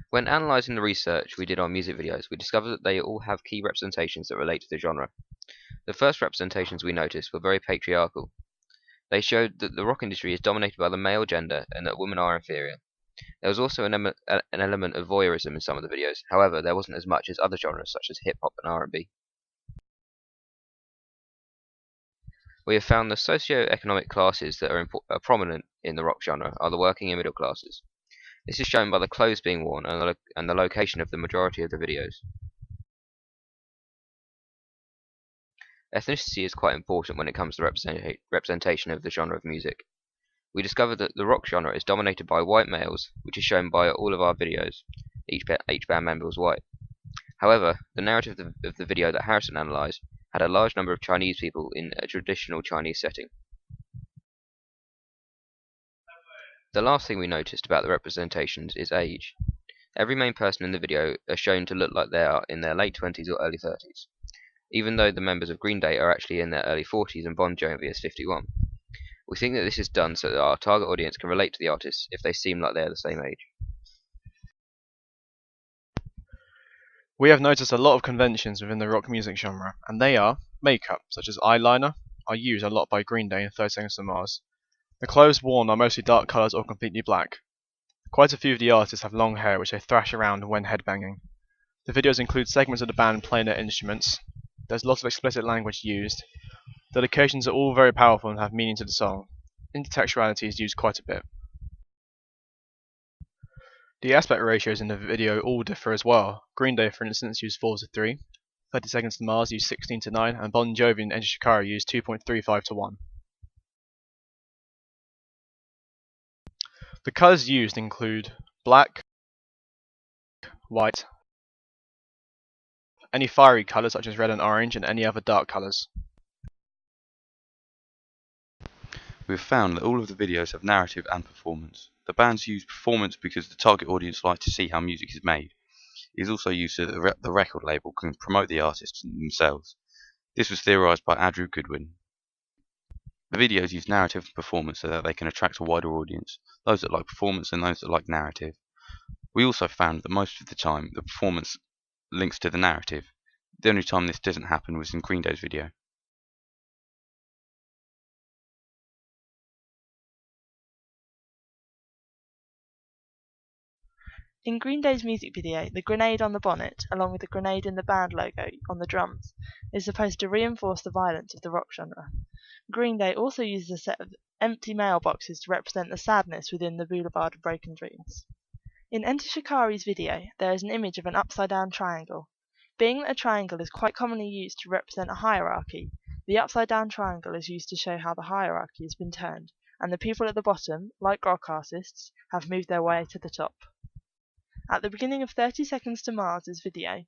When analysing the research we did on music videos, we discovered that they all have key representations that relate to the genre. The first representations we noticed were very patriarchal. They showed that the rock industry is dominated by the male gender and that women are inferior. There was also an element of voyeurism in some of the videos. However, there wasn't as much as other genres such as hip hop and R&B. We have found the socio-economic classes that are prominent in the rock genre are the working and middle classes. This is shown by the clothes being worn and the location of the majority of the videos. Ethnicity is quite important when it comes to representation of the genre of music. We discovered that the rock genre is dominated by white males, which is shown by all of our videos. Each band member was white. However, the narrative of the video that Harrison analysed had a large number of Chinese people in a traditional Chinese setting. The last thing we noticed about the representations is age. Every main person in the video are shown to look like they are in their late 20s or early 30s, even though the members of Green Day are actually in their early 40s and Bon Jovi is 51. We think that this is done so that our target audience can relate to the artists if they seem like they are the same age. We have noticed a lot of conventions within the rock music genre, and they are makeup, such as eyeliner, are used a lot by Green Day and 30 Seconds to Mars. The clothes worn are mostly dark colours or completely black. Quite a few of the artists have long hair which they thrash around when headbanging. The videos include segments of the band playing their instruments. There's lots of explicit language used. The locations are all very powerful and have meaning to the song. Intertextuality is used quite a bit. The aspect ratios in the video all differ as well. Green Day, for instance, used 4:3, 30 Seconds to Mars used 16:9, and Bon Jovi and Enter Shikari used 2.35:1. The colours used include black, white, any fiery colours such as red and orange, and any other dark colours. We have found that all of the videos have narrative and performance. The bands use performance because the target audience like to see how music is made. It is also used so that the record label can promote the artists themselves. This was theorised by Andrew Goodwin. The videos use narrative and performance so that they can attract a wider audience, those that like performance and those that like narrative. We also found that most of the time the performance links to the narrative. The only time this doesn't happen was in Green Day's video. In Green Day's music video, the grenade on the bonnet, along with the grenade in the band logo on the drums, is supposed to reinforce the violence of the rock genre. Green Day also uses a set of empty mailboxes to represent the sadness within the Boulevard of Broken Dreams. In Enter Shikari's video, there is an image of an upside-down triangle. Being that a triangle is quite commonly used to represent a hierarchy, the upside-down triangle is used to show how the hierarchy has been turned, and the people at the bottom, like rock artists, have moved their way to the top. At the beginning of 30 Seconds to Mars' video,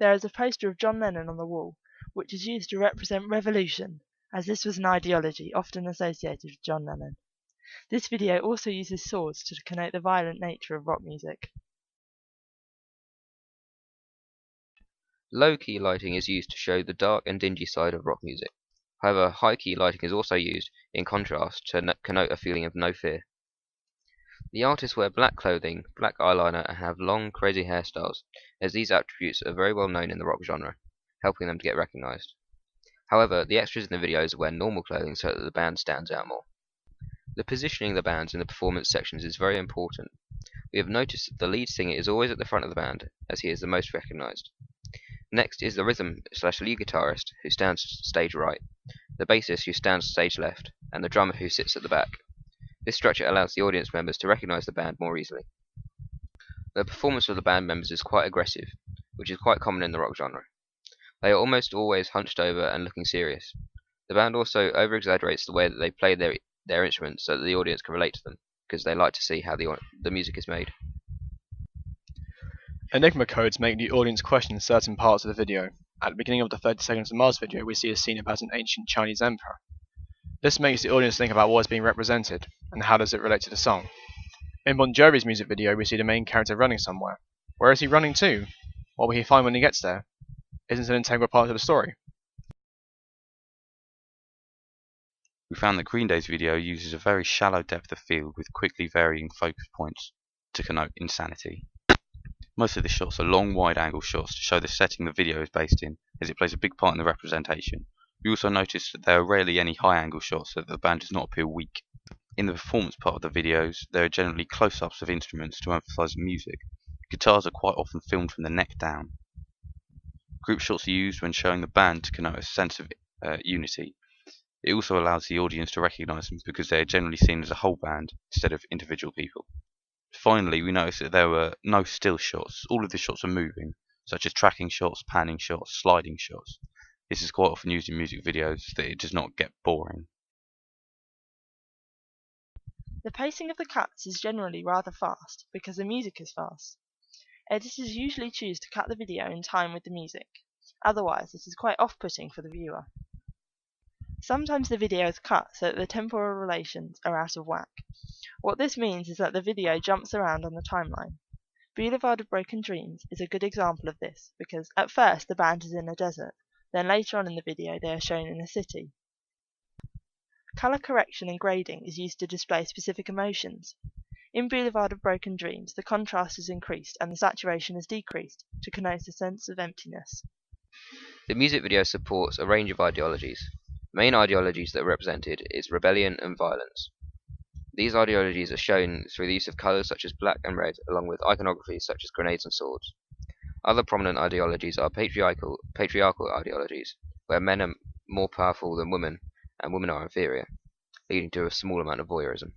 there is a poster of John Lennon on the wall, which is used to represent revolution, as this was an ideology often associated with John Lennon. This video also uses swords to connote the violent nature of rock music. Low-key lighting is used to show the dark and dingy side of rock music. However, high-key lighting is also used, in contrast, to connote a feeling of no fear. The artists wear black clothing, black eyeliner, and have long, crazy hairstyles, as these attributes are very well known in the rock genre, helping them to get recognized. However, the extras in the videos wear normal clothing so that the band stands out more. The positioning of the bands in the performance sections is very important. We have noticed that the lead singer is always at the front of the band, as he is the most recognized. Next is the rhythm/lead guitarist, who stands stage right, the bassist, who stands stage left, and the drummer, who sits at the back. This structure allows the audience members to recognize the band more easily. The performance of the band members is quite aggressive, which is quite common in the rock genre. They are almost always hunched over and looking serious. The band also over-exaggerates the way that they play their instruments so that the audience can relate to them, because they like to see how the music is made. Enigma codes make the audience question certain parts of the video. At the beginning of the 30 Seconds to Mars video, we see a scene about an ancient Chinese emperor. This makes the audience think about what is being represented, and how does it relate to the song. In Bon Jovi's music video, we see the main character running somewhere. Where is he running to? What will he find when he gets there? Isn't it an integral part of the story? We found that Green Day's video uses a very shallow depth of field with quickly varying focus points to connote insanity. Most of the shots are long, wide-angle shots to show the setting the video is based in, as it plays a big part in the representation. We also notice that there are rarely any high-angle shots so that the band does not appear weak. In the performance part of the videos, there are generally close-ups of instruments to emphasize the music. Guitars are quite often filmed from the neck down. Group shots are used when showing the band to connote a sense of unity. It also allows the audience to recognize them because they are generally seen as a whole band instead of individual people. Finally, we notice that there were no still shots. All of the shots are moving, such as tracking shots, panning shots, sliding shots. This is quite often used in music videos so that it does not get boring. The pacing of the cuts is generally rather fast because the music is fast. Editors usually choose to cut the video in time with the music, otherwise it is quite off-putting for the viewer. Sometimes the video is cut so that the temporal relations are out of whack. What this means is that the video jumps around on the timeline. Boulevard of Broken Dreams is a good example of this because at first the band is in a desert, then later on in the video they are shown in a city. Color correction and grading is used to display specific emotions. In Boulevard of Broken Dreams, the contrast is increased and the saturation is decreased to connote a sense of emptiness. The music video supports a range of ideologies. Main ideologies that are represented is rebellion and violence. These ideologies are shown through the use of colours such as black and red, along with iconography such as grenades and swords. Other prominent ideologies are patriarchal ideologies, where men are more powerful than women and women are inferior, leading to a small amount of voyeurism.